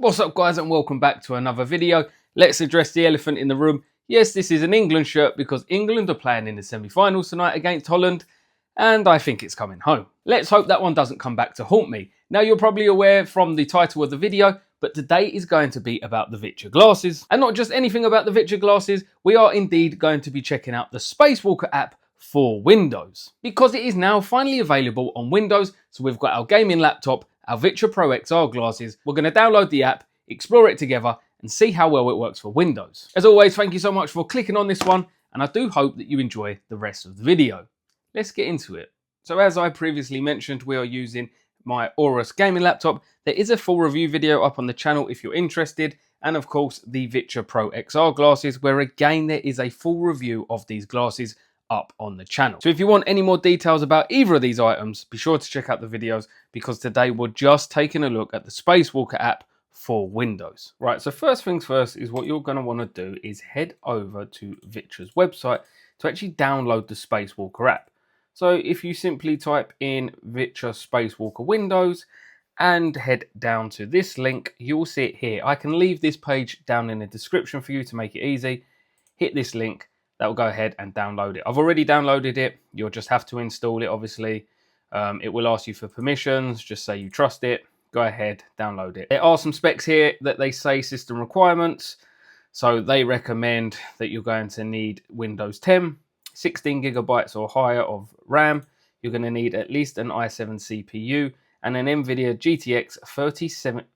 What's up guys, and welcome back to another video. Let's address the elephant in the room. Yes, this is an England shirt because England are playing in the semi-finals tonight against Holland, and I think it's coming home. Let's hope that one doesn't come back to haunt me. Now, you're probably aware from the title of the video, but today is going to be about the Viture glasses. And not just anything about the Viture glasses, we are indeed going to be checking out the Spacewalker app for Windows, because it is now finally available on Windows. So we've got our gaming laptop, our Viture Pro XR glasses. We're going to download the app, explore it together, and see how well it works for Windows. As always, thank you so much for clicking on this one, and I do hope that you enjoy the rest of the video. Let's get into it. So as I previously mentioned, we are using my Aorus gaming laptop. There is a full review video up on the channel if you're interested, and of course the Viture Pro XR glasses, where again there is a full review of these glasses up on the channel. So if you want any more details about either of these items, be sure to check out the videos, because today we're just taking a look at the Spacewalker app for Windows. Right, so first things first is what you're going to want to do is head over to Viture's website to actually download the Spacewalker app. So if you simply type in Viture Spacewalker Windows and head down to this link, you'll see it here. I can leave this page down in the description for you to make it easy. Hit this link. That will go ahead and download it. I've already downloaded it. You'll just have to install it, obviously. It will ask you for permissions. Just say you trust it. Go ahead, download it. There are some specs here that they say system requirements. So they recommend that you're going to need Windows 10, 16 gigabytes or higher of RAM. You're going to need at least an i7 CPU and an NVIDIA GTX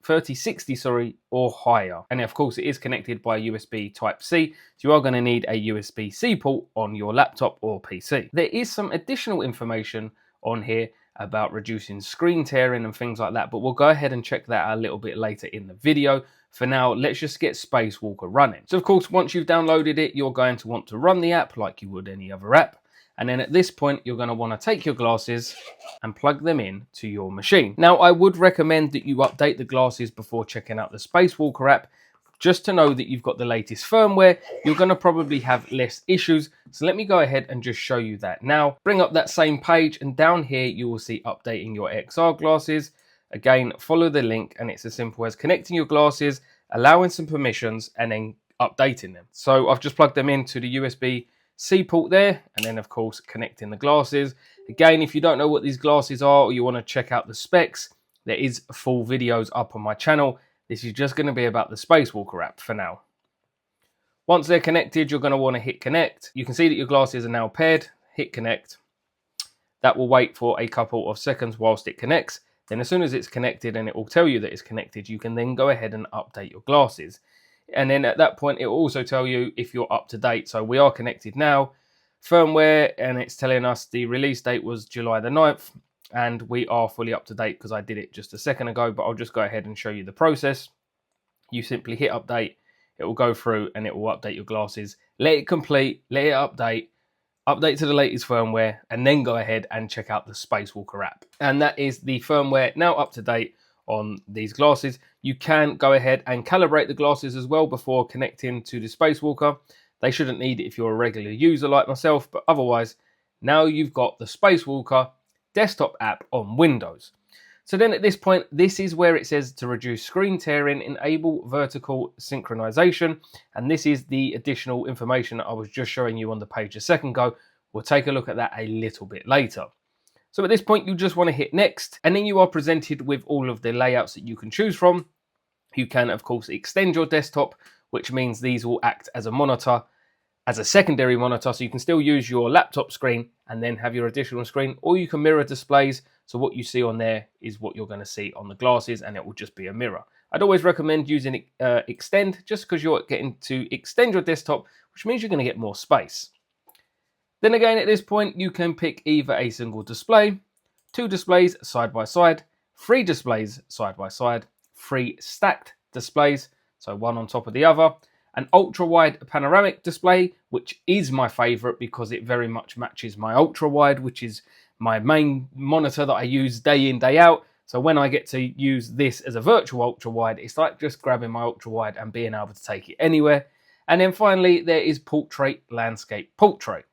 3060 or higher. And of course it is connected by USB Type-C, so you are going to need a USB-C port on your laptop or PC. There is some additional information on here about reducing screen tearing and things like that, but we'll go ahead and check that out a little bit later in the video. For now, let's just get Spacewalker running. So of course, once you've downloaded it, you're going to want to run the app like you would any other app. And then at this point, you're going to want to take your glasses and plug them in to your machine. Now, I would recommend that you update the glasses before checking out the Spacewalker app, just to know that you've got the latest firmware. You're going to probably have less issues. So let me go ahead and just show you that now. Bring up that same page, and down here, you will see updating your XR glasses. Again, follow the link, and it's as simple as connecting your glasses, allowing some permissions, and then updating them. So I've just plugged them into the USB-C port there, and then of course connecting the glasses. Again, if you don't know what these glasses are, or you want to check out the specs, there is full videos up on my channel. This is just going to be about the Spacewalker app for now. Once they're connected, you're going to want to hit connect. You can see that your glasses are now paired. Hit connect. That will wait for a couple of seconds whilst it connects. Then as soon as it's connected, and it will tell you that it's connected, you can then go ahead and update your glasses. And then at that point, it will also tell you if you're up to date. So we are connected now. Firmware, and it's telling us the release date was July the 9th. And we are fully up to date because I did it just a second ago, but I'll just go ahead and show you the process. You simply hit update, it will go through and it will update your glasses. Let it complete, let it update to the latest firmware, and then go ahead and check out the Spacewalker app. And that is the firmware now up to date on these glasses. You can go ahead and calibrate the glasses as well before connecting to the Spacewalker. They shouldn't need it if you're a regular user like myself, but otherwise, now you've got the Spacewalker desktop app on Windows. So then at this point, this is where it says to reduce screen tearing, enable vertical synchronization. And this is the additional information that I was just showing you on the page a second ago. We'll take a look at that a little bit later. So at this point, you just want to hit next, and then you are presented with all of the layouts that you can choose from. You can, of course, extend your desktop, which means these will act as a monitor, as a secondary monitor, so you can still use your laptop screen and then have your additional screen, or you can mirror displays. So what you see on there is what you're going to see on the glasses, and it will just be a mirror. I'd always recommend using extend, just because you're getting to extend your desktop, which means you're going to get more space. Then again, at this point, you can pick either a single display, two displays side by side, three displays side by side, three stacked displays, so one on top of the other, an ultra-wide panoramic display, which is my favorite because it very much matches my ultra-wide, which is my main monitor that I use day in, day out. So when I get to use this as a virtual ultra-wide, it's like just grabbing my ultra-wide and being able to take it anywhere. And then finally, there is portrait, landscape, portrait.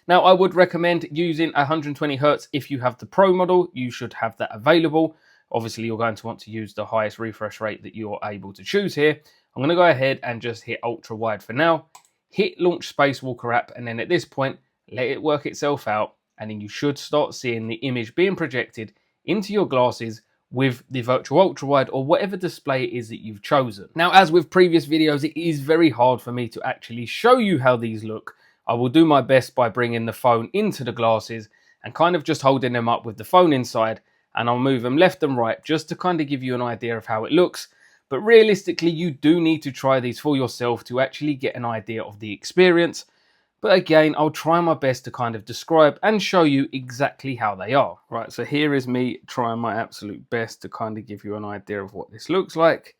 Now, I would recommend using 120 Hz if you have the Pro model. You should have that available. Obviously, you're going to want to use the highest refresh rate that you're able to choose here. I'm going to go ahead and just hit ultra wide for now. Hit launch Spacewalker app, and then at this point, let it work itself out, and then you should start seeing the image being projected into your glasses with the virtual ultra wide or whatever display it is that you've chosen. Now, as with previous videos, it is very hard for me to actually show you how these look. I will do my best by bringing the phone into the glasses and kind of just holding them up with the phone inside, and I'll move them left and right just to kind of give you an idea of how it looks. But realistically, you do need to try these for yourself to actually get an idea of the experience. But again, I'll try my best to kind of describe and show you exactly how they are. Right, so here is me trying my absolute best to kind of give you an idea of what this looks like.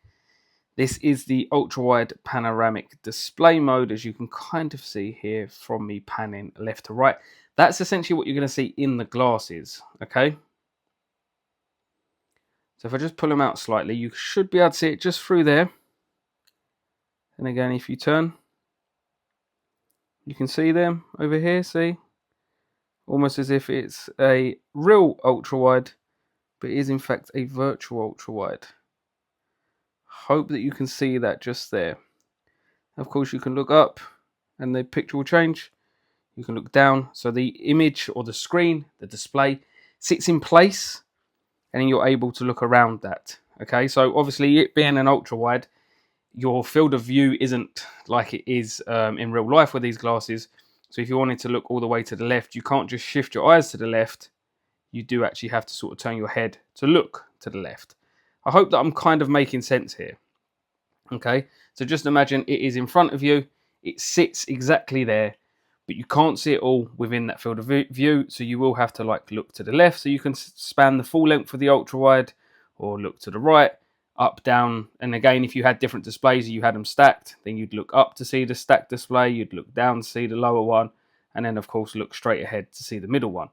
This is the ultra-wide panoramic display mode, as you can kind of see here from me panning left to right. That's essentially what you're going to see in the glasses, okay? So if I just pull them out slightly, you should be able to see it just through there. And again, if you turn, you can see them over here, see? Almost as if it's a real ultra-wide, but it is in fact a virtual ultra-wide. Hope that you can see that just there. Of course, you can look up and the picture will change. You can look down. So the image or the screen, the display, sits in place, and then you're able to look around that. Okay, so obviously it being an ultra wide, your field of view isn't like it is in real life with these glasses. So if you wanted to look all the way to the left, you can't just shift your eyes to the left. You do actually have to sort of turn your head to look to the left. I hope that I'm kind of making sense here. Okay, so just imagine it is in front of you. It sits exactly there, but you can't see it all within that field of view, so you will have to like look to the left so you can span the full length of the ultra wide, or look to the right, up, down. And again, if you had different displays, you had them stacked, then you'd look up to see the stacked display, you'd look down to see the lower one, and then of course look straight ahead to see the middle one.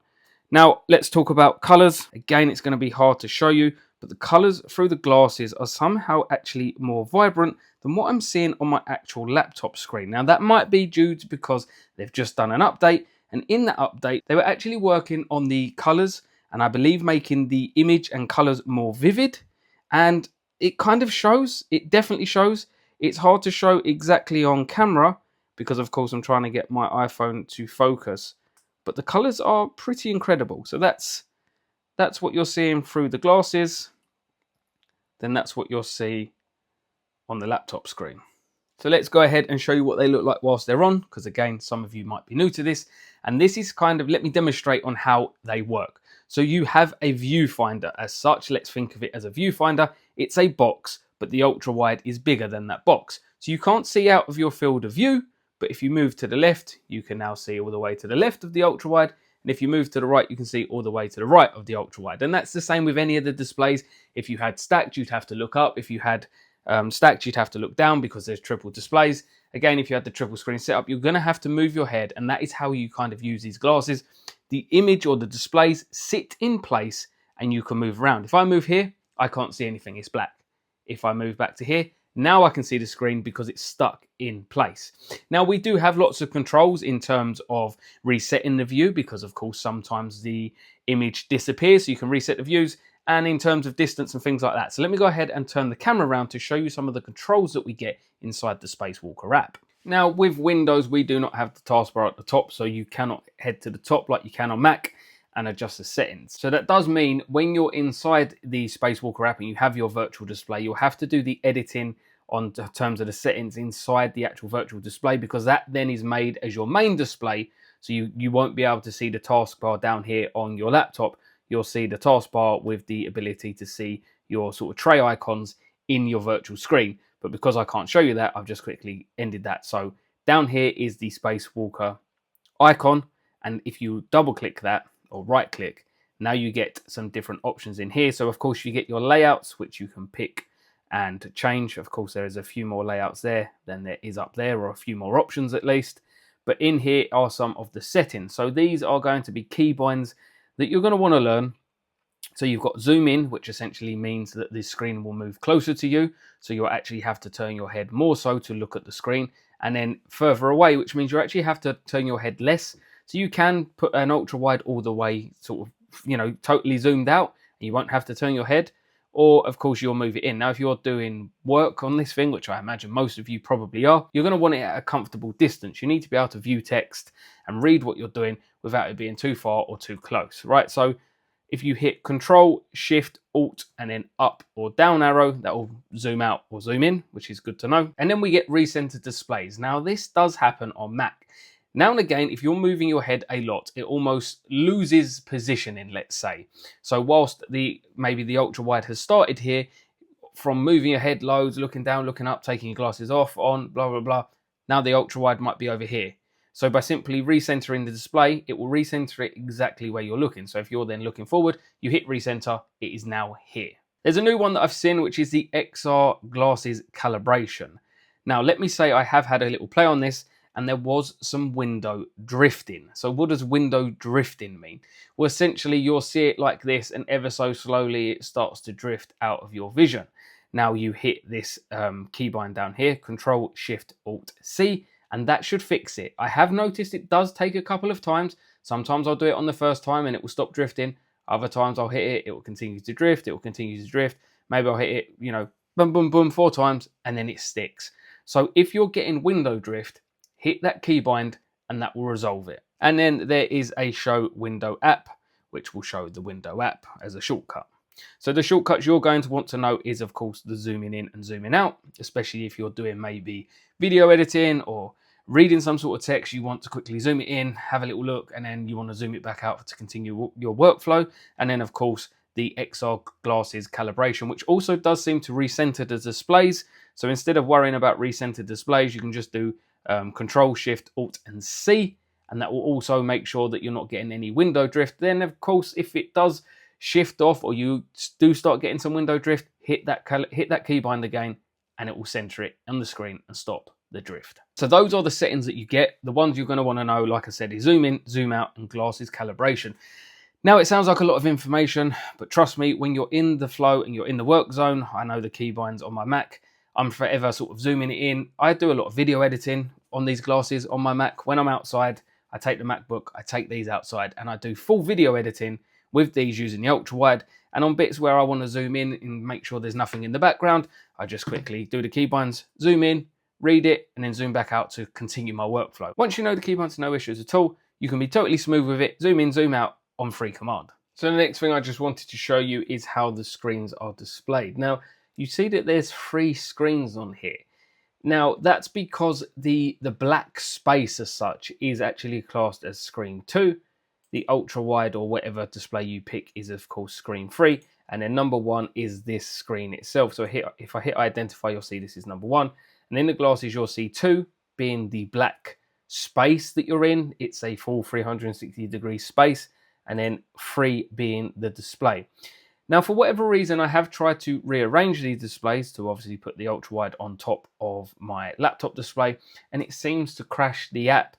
Now let's talk about colors. Again, it's going to be hard to show you, but the colors through the glasses are somehow actually more vibrant than what I'm seeing on my actual laptop screen. Now that might be due to because they've just done an update, and in that update they were actually working on the colors and I believe making the image and colors more vivid, and it kind of shows. It definitely shows. It's hard to show exactly on camera because of course I'm trying to get my iPhone to focus, but the colors are pretty incredible. So that's what you're seeing through the glasses. Then that's what you'll see on the laptop screen. So let's go ahead and show you what they look like whilst they're on, because again, some of you might be new to this. And this is kind of, let me demonstrate on how they work. So you have a viewfinder as such. Let's think of it as a viewfinder. It's a box, but the ultra wide is bigger than that box. So you can't see out of your field of view, but if you move to the left, you can now see all the way to the left of the ultra wide. And if you move to the right, you can see all the way to the right of the ultra wide. And that's the same with any of the displays. If you had stacked, you'd have to look up. If you had stacked, you'd have to look down because there's triple displays. Again, if you had the triple screen setup, you're going to have to move your head, and that is how you kind of use these glasses. The image or the displays sit in place and you can move around. If I move here, I can't see anything, it's black. If I move back to here, now I can see the screen because it's stuck in place. Now we do have lots of controls in terms of resetting the view, because of course sometimes the image disappears, so you can reset the views, and in terms of distance and things like that. So let me go ahead and turn the camera around to show you some of the controls that we get inside the Spacewalker app. Now with Windows, we do not have the taskbar at the top, so you cannot head to the top like you can on Mac and adjust the settings. So that does mean when you're inside the Spacewalker app and you have your virtual display, you'll have to do the editing on terms of the settings inside the actual virtual display, because that then is made as your main display. So you won't be able to see the taskbar down here on your laptop. You'll see the taskbar with the ability to see your sort of tray icons in your virtual screen. But because I can't show you that, I've just quickly ended that. So down here is the Spacewalker icon. And if you double click that or right click, now you get some different options in here. So of course you get your layouts, which you can pick and change. Of course, there is a few more layouts there than there is up there, or a few more options at least. But in here are some of the settings. So these are going to be keybinds that you're going to want to learn. So you've got zoom in, which essentially means that the screen will move closer to you. So you'll actually have to turn your head more so to look at the screen. And then further away, which means you actually have to turn your head less. So you can put an ultra wide all the way sort of, totally zoomed out. And you won't have to turn your head. or of course you'll move it in. Now, if you're doing work on this thing, which I imagine most of you probably are, you're going to want it at a comfortable distance. You need to be able to view text and read what you're doing without it being too far or too close, right? So if you hit Control, Shift, Alt, and then up or down arrow, that will zoom out or zoom in, which is good to know. And then we get recenter displays. Now, this does happen on Mac. Now and again, if you're moving your head a lot, it almost loses positioning, let's say. So whilst maybe the ultra wide has started here, from moving your head loads, looking down, looking up, taking your glasses off, on, blah, blah, blah, now the ultra wide might be over here. So by simply recentering the display, it will recenter it exactly where you're looking. So if you're then looking forward, you hit recenter, it is now here. There's a new one that I've seen, which is the XR glasses calibration. Now, let me say I have had a little play on this, and there was some window drifting. So what does window drifting mean? Well, essentially you'll see it like this, and ever so slowly it starts to drift out of your vision. Now you hit this keybind down here, Control, Shift, Alt, C, and that should fix it. I have noticed it does take a couple of times. Sometimes I'll do it on the first time and it will stop drifting. Other times I'll hit it, it will continue to drift, it will continue to drift. Maybe I'll hit it, you know, boom, boom, boom, 4 times, and then it sticks. So if you're getting window drift, hit that keybind and that will resolve it. And then there is a show window app, which will show the window app as a shortcut. So the shortcuts you're going to want to know is, of course, the zooming in and zooming out, especially if you're doing maybe video editing or reading some sort of text. You want to quickly zoom it in, have a little look, and then you want to zoom it back out to continue your workflow. And then, of course, the XR glasses calibration, which also does seem to recenter the displays. So instead of worrying about recentered displays, you can just do Control, Shift, Alt, and C, and that will also make sure that you're not getting any window drift. Then, of course, if it does shift off or you do start getting some window drift, hit that keybind again, and it will center it on the screen and stop the drift. So those are the settings that you get. The ones you're going to want to know, like I said, is zoom in, zoom out, and glasses calibration. Now, it sounds like a lot of information, but trust me, when you're in the flow and you're in the work zone, I know the keybinds on my Mac, I'm forever sort of zooming it in. I do a lot of video editing on these glasses on my Mac. When I'm outside, I take the MacBook, I take these outside, and I do full video editing with these using the ultra wide. And on bits where I want to zoom in and make sure there's nothing in the background, I just quickly do the keybinds, zoom in, read it, and then zoom back out to continue my workflow. Once you know the keybinds, no issues at all, you can be totally smooth with it, zoom in, zoom out on free command. So the next thing I just wanted to show you is how the screens are displayed. Now, you see that there's 3 screens on here. Now, that's because the black space as such is actually classed as screen 2. The ultra wide or whatever display you pick is, of course, screen 3. And then number 1 is this screen itself. So if I hit identify, you'll see this is number 1. And in the glasses, you'll see 2 being the black space that you're in. It's a full 360-degree space. And then 3 being the display. Now, for whatever reason, I have tried to rearrange these displays to obviously put the ultra wide on top of my laptop display, and it seems to crash the app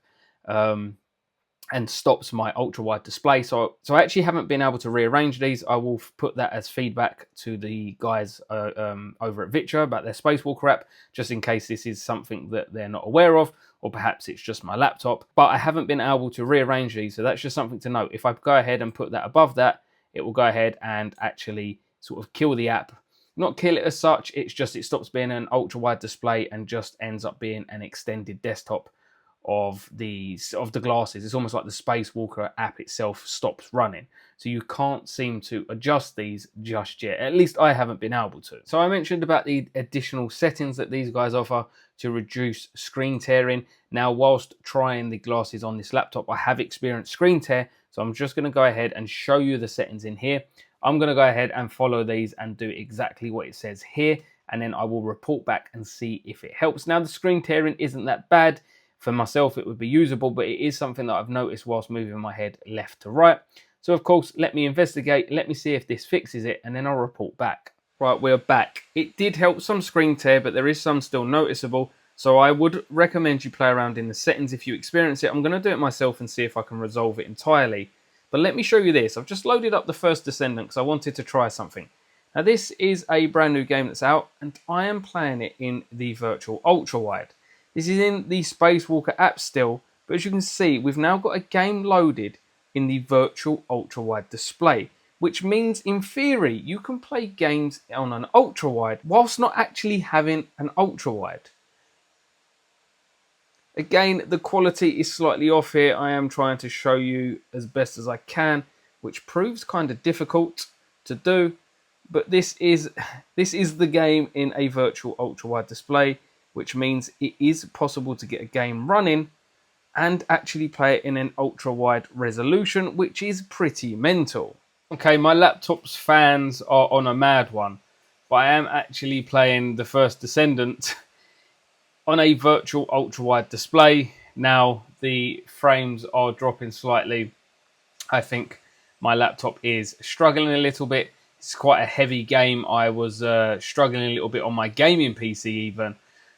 and stops my ultra wide display. So I actually haven't been able to rearrange these. I will put that as feedback to the guys over at Viture about their Spacewalker app, just in case this is something that they're not aware of, or perhaps it's just my laptop. But I haven't been able to rearrange these, so that's just something to note. If I go ahead and put that above that, it will go ahead and actually sort of kill the app. Not kill it as such, it's just it stops being an ultra wide display and just ends up being an extended desktop of the glasses. It's almost like the Spacewalker app itself stops running. So you can't seem to adjust these just yet. At least I haven't been able to. So I mentioned about the additional settings that these guys offer to reduce screen tearing. Now, whilst trying the glasses on this laptop, I have experienced screen tear. So I'm just going to go ahead and show you the settings in here. I'm going to go ahead and follow these and do exactly what it says here. And then I will report back and see if it helps. Now, the screen tearing isn't that bad. For myself, it would be usable, but it is something that I've noticed whilst moving my head left to right. So, of course, let me investigate. Let me see if this fixes it, and then I'll report back. Right, we're back. It did help some screen tear, but there is some still noticeable. So I would recommend you play around in the settings if you experience it. I'm going to do it myself and see if I can resolve it entirely. But let me show you this. I've just loaded up the first Descendant because I wanted to try something. Now, this is a brand new game that's out, and I am playing it in the virtual ultra wide. This is in the Spacewalker app still, but as you can see, we've now got a game loaded in the virtual ultra wide display. which means in theory you can play games on an ultra wide whilst not actually having an ultra wide. Again, the quality is slightly off here. I am trying to show you as best as I can, which proves kind of difficult to do, but this is the game in a virtual ultra wide display, which means it is possible to get a game running and actually play it in an ultra wide resolution, which is pretty mental. Okay, my laptop's fans are on a mad one, but I am actually playing The First Descendant on a virtual ultra wide display. Now the frames are dropping slightly. I think my laptop is struggling a little bit. It's quite a heavy game. I was struggling a little bit on my gaming PC even.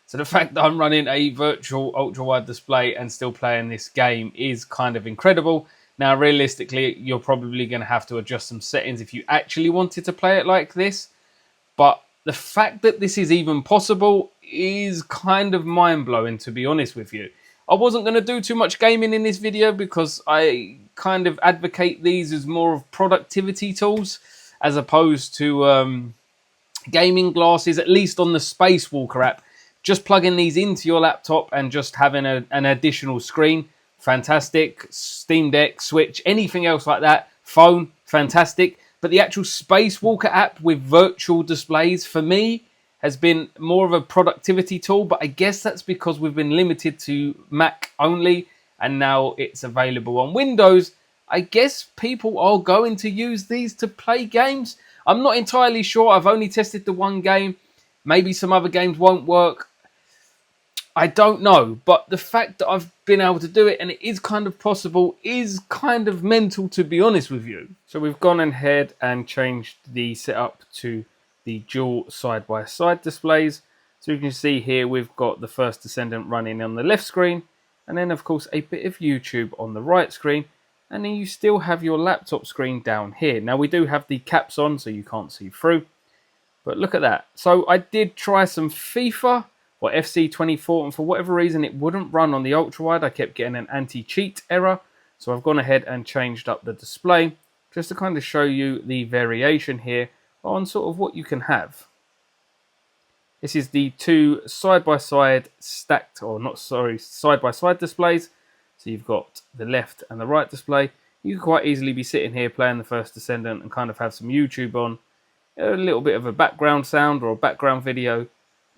So the fact that I'm running a virtual ultra wide display and still playing this game is kind of incredible. Now, realistically, you're probably going to have to adjust some settings if you actually wanted to play it like this. But the fact that this is even possible is kind of mind-blowing, to be honest with you. I wasn't going to do too much gaming in this video because I kind of advocate these as more of productivity tools as opposed to gaming glasses, at least on the Spacewalker app. Just plugging these into your laptop and just having an additional screen, fantastic. Steam Deck, Switch, anything else like that, phone, fantastic. But the actual Spacewalker app with virtual displays, for me, has been more of a productivity tool. But I guess that's because we've been limited to Mac only, and now it's available on Windows. I guess people are going to use these to play games. I'm not entirely sure. I've only tested the one game. Maybe some other games won't work. I don't know, but the fact that I've been able to do it and it is kind of possible is kind of mental, to be honest with you. So we've gone ahead and changed the setup to the dual side-by-side displays. So you can see here we've got The First Descendant running on the left screen, and then of course a bit of YouTube on the right screen, and then you still have your laptop screen down here. Now we do have the caps on so you can't see through, but look at that. So I did try some FIFA or FC24, and for whatever reason it wouldn't run on the ultra wide. I kept getting an anti-cheat error, so I've gone ahead and changed up the display just to kind of show you the variation here on sort of what you can have. This is the two side-by-side stacked, or not, sorry, side-by-side displays. So you've got the left and the right display. You could quite easily be sitting here playing The First Descendant and kind of have some YouTube on, a little bit of a background sound or a background video.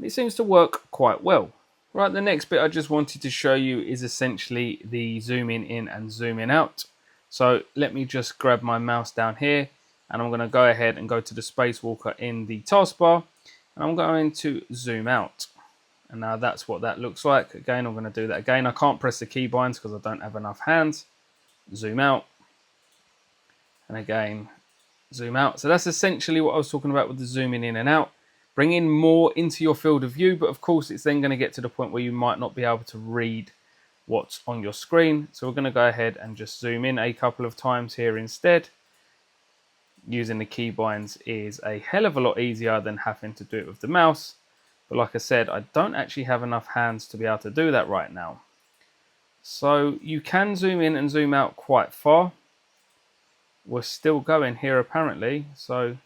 It seems to work quite well. Right, the next bit I just wanted to show you is essentially the zooming in and zooming out. So let me just grab my mouse down here, and I'm going to go ahead and go to the Spacewalker in the taskbar, and I'm going to zoom out. And now that's what that looks like. Again, I'm going to do that again. I can't press the keybinds because I don't have enough hands. Zoom out. And again, zoom out. So that's essentially what I was talking about with the zooming in and out. Bringing more into your field of view, but of course it's then going to get to the point where you might not be able to read what's on your screen. So we're going to go ahead and just zoom in a couple of times here instead. Using the keybinds is a hell of a lot easier than having to do it with the mouse. But like I said, I don't actually have enough hands to be able to do that right now. So you can zoom in and zoom out quite far. We're still going here apparently, so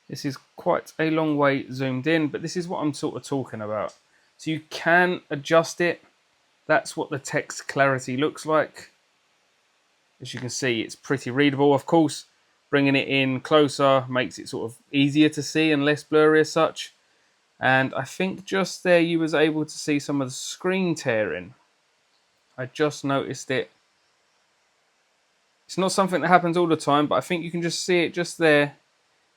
this is quite a long way zoomed in, but this is what I'm sort of talking about. So you can adjust it. That's what the text clarity looks like. As you can see, it's pretty readable. Of course, bringing it in closer makes it sort of easier to see and less blurry as such. And I think just there you was able to see some of the screen tearing. I just noticed it. It's not something that happens all the time, but I think you can just see it just there.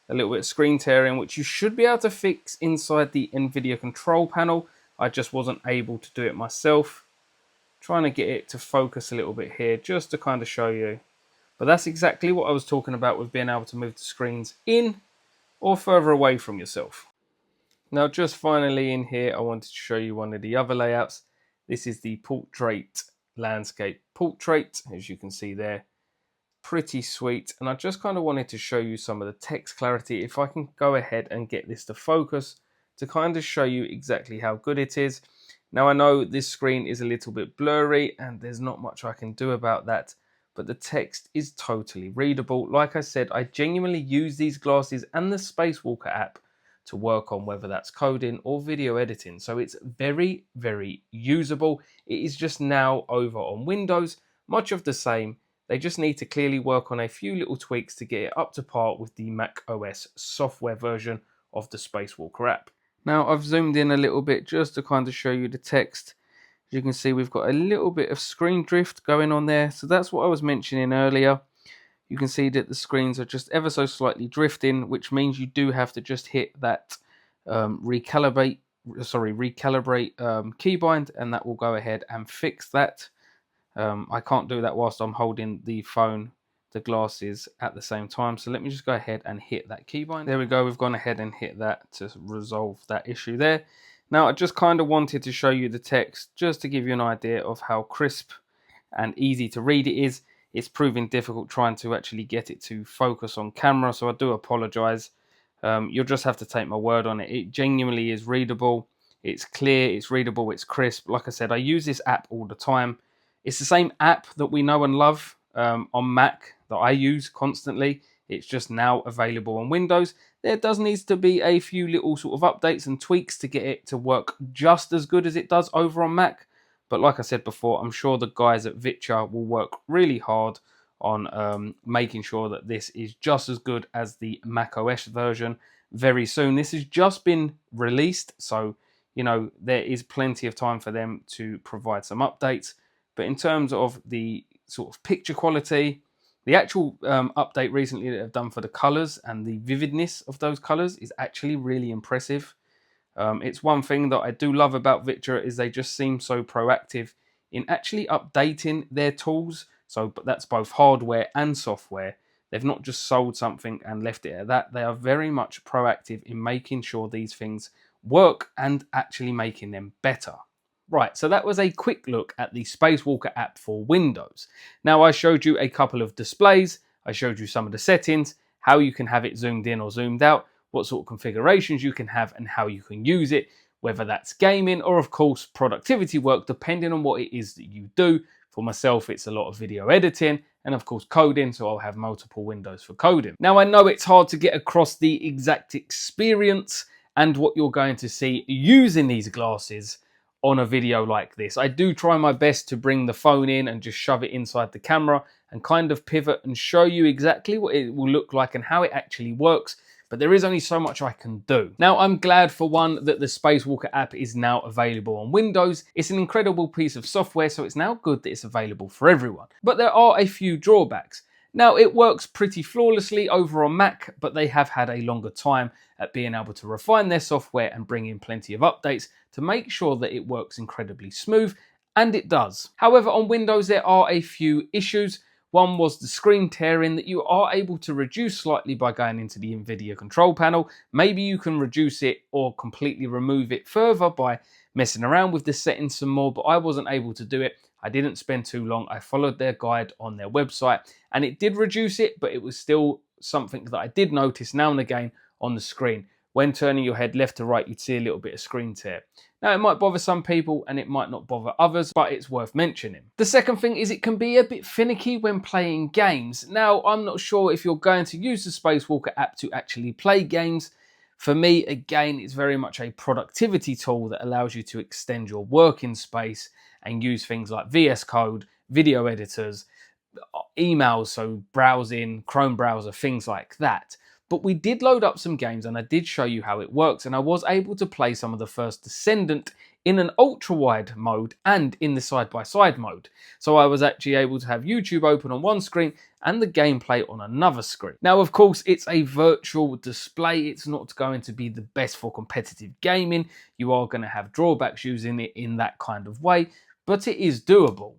A little bit of screen tearing, which you should be able to fix inside the NVIDIA control panel. I just wasn't able to do it myself. Trying to get it to focus a little bit here, just to kind of show you. But that's exactly what I was talking about with being able to move the screens in or further away from yourself. Now, just finally in here, I wanted to show you one of the other layouts. This is the portrait landscape portrait, as you can see there. Pretty sweet, and I just kind of wanted to show you some of the text clarity. If I can go ahead and get this to focus to kind of show you exactly how good it is. Now I know this screen is a little bit blurry and there's not much I can do about that, but the text is totally readable. Like I said, I genuinely use these glasses and the Spacewalker app to work on, whether that's coding or video editing. So it's very, very usable. It is just now over on Windows, much of the same. They just need to clearly work on a few little tweaks to get it up to par with the Mac OS software version of the Spacewalker app. Now I've zoomed in a little bit just to kind of show you the text. As you can see, we've got a little bit of screen drift going on there. So that's what I was mentioning earlier. You can see that the screens are just ever so slightly drifting, which means you do have to just hit that recalibrate keybind, and that will go ahead and fix that. I can't do that whilst I'm holding the phone, the glasses at the same time. So let me just go ahead and hit that keybind. There we go. We've gone ahead and hit that to resolve that issue there. Now, I just kind of wanted to show you the text just to give you an idea of how crisp and easy to read it is. It's proving difficult trying to actually get it to focus on camera, so I do apologize. You'll just have to take my word on it. It genuinely is readable. It's clear, it's readable, it's crisp. Like I said, I use this app all the time. It's the same app that we know and love on Mac that I use constantly. It's just now available on Windows. There does need to be a few little sort of updates and tweaks to get it to work just as good as it does over on Mac. But like I said before, I'm sure the guys at Viture will work really hard on making sure that this is just as good as the Mac OS version very soon. This has just been released, so you know there is plenty of time for them to provide some updates. But in terms of the sort of picture quality, the actual update recently that they've done for the colors and the vividness of those colors is actually really impressive. It's one thing that I do love about Viture is they just seem so proactive in actually updating their tools. So that's both hardware and software. They've not just sold something and left it at that. They are very much proactive in making sure these things work and actually making them better. Right, so that was a quick look at the Spacewalker app for Windows. Now I showed you a couple of displays. I showed you some of the settings, how you can have it zoomed in or zoomed out, what sort of configurations you can have and how you can use it, whether that's gaming or of course productivity work, depending on what it is that you do. For myself, it's a lot of video editing and of course coding, so I'll have multiple windows for coding. Now I know it's hard to get across the exact experience and what you're going to see using these glasses on a video like this. I do try my best to bring the phone in and just shove it inside the camera and kind of pivot and show you exactly what it will look like and how it actually works. But there is only so much I can do. Now, I'm glad for one that the Spacewalker app is now available on Windows. It's an incredible piece of software, so it's now good that it's available for everyone. But there are a few drawbacks. Now, it works pretty flawlessly over on Mac, but they have had a longer time at being able to refine their software and bring in plenty of updates to make sure that it works incredibly smooth, and it does. However, on Windows, there are a few issues. One was the screen tearing that you are able to reduce slightly by going into the NVIDIA control panel. Maybe you can reduce it or completely remove it further by messing around with the settings some more, but I wasn't able to do it. I didn't spend too long. I followed their guide on their website and it did reduce it, but it was still something that I did notice now and again on the screen. When turning your head left to right, you'd see a little bit of screen tear. Now, it might bother some people and it might not bother others, but it's worth mentioning. The second thing is it can be a bit finicky when playing games. Now, I'm not sure if you're going to use the Spacewalker app to actually play games. For me, again, it's very much a productivity tool that allows you to extend your working space and use things like VS Code, video editors, emails, so browsing, Chrome browser, things like that. But we did load up some games and I did show you how it works, and I was able to play some of the First Descendant in an ultra-wide mode and in the side-by-side mode. So I was actually able to have YouTube open on one screen and the gameplay on another screen. Now, of course, it's a virtual display. It's not going to be the best for competitive gaming. You are going to have drawbacks using it in that kind of way, but it is doable.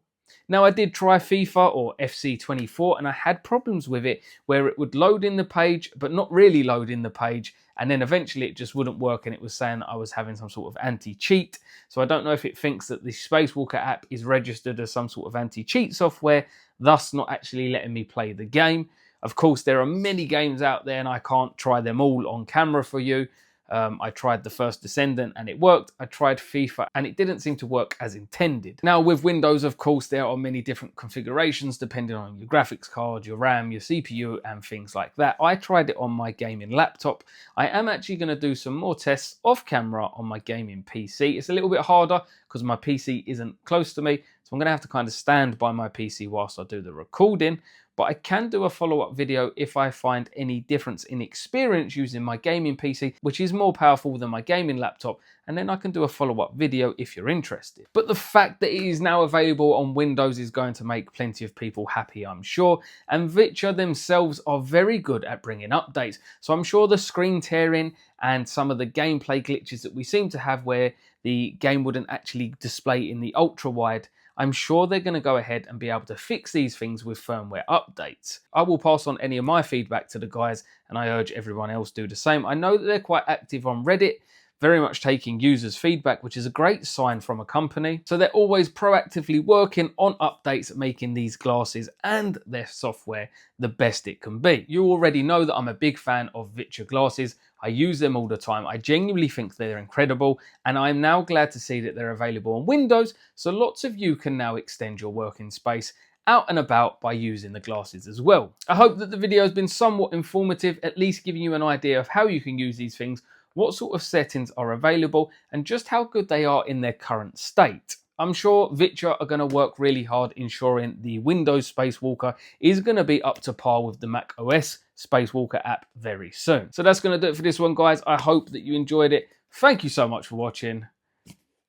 Now, I did try FIFA or FC24 and I had problems with it where it would load in the page, but not really load in the page. And then eventually it just wouldn't work and it was saying that I was having some sort of anti-cheat. So I don't know if it thinks that the Spacewalker app is registered as some sort of anti-cheat software, thus not actually letting me play the game. Of course, there are many games out there and I can't try them all on camera for you. I tried the first Descendant and it worked. I tried FIFA and it didn't seem to work as intended. Now with Windows, of course, there are many different configurations depending on your graphics card, your RAM, your CPU and things like that. I tried it on my gaming laptop. I am actually going to do some more tests off camera on my gaming PC. It's a little bit harder because my PC isn't close to me. So I'm going to have to kind of stand by my PC whilst I do the recording. But I can do a follow-up video if I find any difference in experience using my gaming PC, which is more powerful than my gaming laptop, and then I can do a follow-up video if you're interested. But the fact that it is now available on Windows is going to make plenty of people happy, I'm sure, and Viture themselves are very good at bringing updates, so I'm sure the screen tearing and some of the gameplay glitches that we seem to have where the game wouldn't actually display in the ultra-wide, I'm sure they're going to go ahead and be able to fix these things with firmware updates. I will pass on any of my feedback to the guys and I urge everyone else to do the same. I know that they're quite active on Reddit, very much taking users' feedback, which is a great sign from a company. So they're always proactively working on updates, making these glasses and their software the best it can be. You already know that I'm a big fan of Viture glasses. I use them all the time. I genuinely think they're incredible, and I'm now glad to see that they're available on Windows, so lots of you can now extend your working space out and about by using the glasses as well. I hope that the video has been somewhat informative, at least giving you an idea of how you can use these things, what sort of settings are available, and just how good they are in their current state. I'm sure Viture are going to work really hard ensuring the Windows Spacewalker is going to be up to par with the Mac OS Spacewalker app very soon. So that's going to do it for this one, guys. I hope that you enjoyed it. Thank you so much for watching.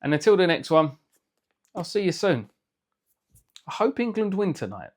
And until the next one, I'll see you soon. I hope England win tonight.